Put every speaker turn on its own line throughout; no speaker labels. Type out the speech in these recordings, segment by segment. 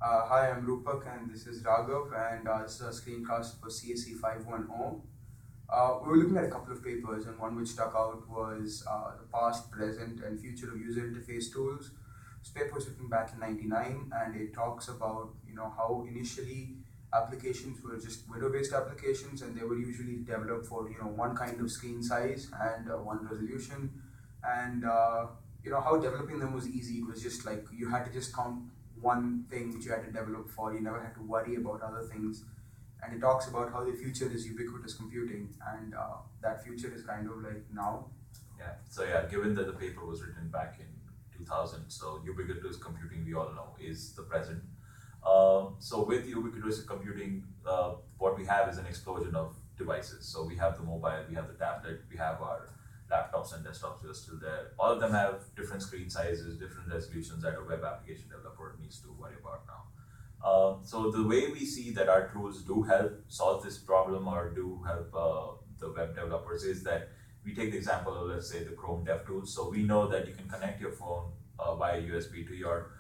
Hi, I'm Rupak and this is Raghav, and this is a screencast for CSE 510. We were looking at a couple of papers, and one which stuck out was the past, present, and future of user interface tools. This paper was written back in '99, and it talks about how initially applications were just window-based applications, and they were usually developed for one kind of screen size and one resolution, and how developing them was easy. It was just like you had to just count one thing which you had to develop for. You never had to worry about other things. And it talks about how the future is ubiquitous computing, and that future is kind of like now.
Given that the paper was written back in 2000, so ubiquitous computing, we all know, is the present. So with ubiquitous computing, what we have is an explosion of devices. So we have the mobile, we have the tablet, we have our laptops and desktops that are still there. All of them have different screen sizes, different resolutions that a web application developer needs to worry about now. So the way we see that our tools do help solve this problem or do help the web developers is that we take the example of, let's say, the Chrome DevTools. So we know that you can connect your phone via USB to your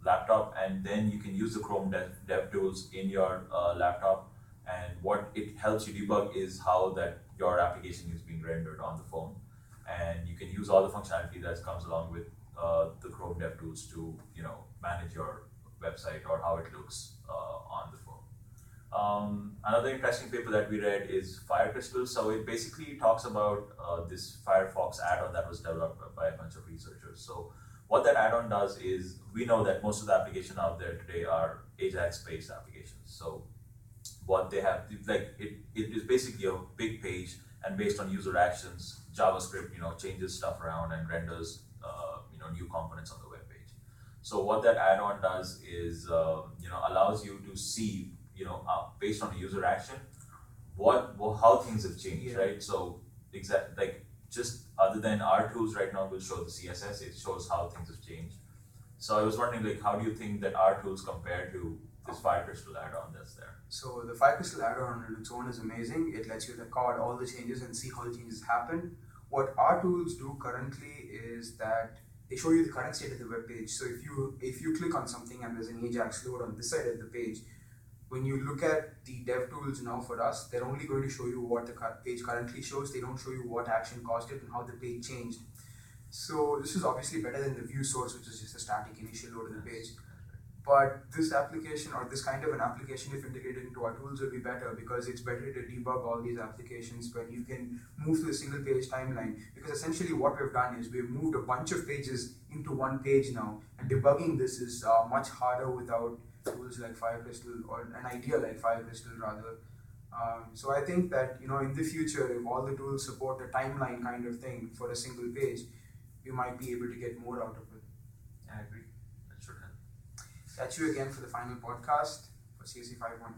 laptop, and then you can use the Chrome DevTools in your laptop. And what it helps you debug is how that your application is being rendered on the phone, and you can use all the functionality that comes along with the Chrome DevTools to manage your website or how it looks on the phone. Another interesting paper that we read is FireCrystal. So it basically talks about this Firefox add-on that was developed by a bunch of researchers. So what that add-on does is, we know that most of the applications out there today are Ajax-based applications. So what they have, like it is basically a big page, and based on user actions, JavaScript changes stuff around and renders new components on the web page. So what that add-on does is allows you to see based on a user action how things have changed, right? So just other than our tools right now will show the CSS, it shows how things have changed. So I was wondering, like, how do you think that our tools compare to this FireCrystal add-on that's there?
So the FireCrystal add-on on its own is amazing. It lets you record all the changes and see how the changes happen. What our tools do currently is that they show you the current state of the web page. So if you click on something and there's an Ajax load on this side of the page, when you look at the dev tools now for us, they're only going to show you what the page currently shows. They don't show you what action caused it and how the page changed. So this is obviously better than the view source, which is just a static initial load of the page. But this application, or this kind of an application, if integrated into our tools, will be better, because it's better to debug all these applications when you can move to a single page timeline. Because essentially what we've done is we've moved a bunch of pages into one page now, and debugging this is much harder without tools like FireCrystal, or an idea like FireCrystal rather. So I think that in the future, if all the tools support a timeline kind of thing for a single page, we might be able to get more out of it.
I agree. That should help.
Catch you again for the final podcast for CSE 5.1.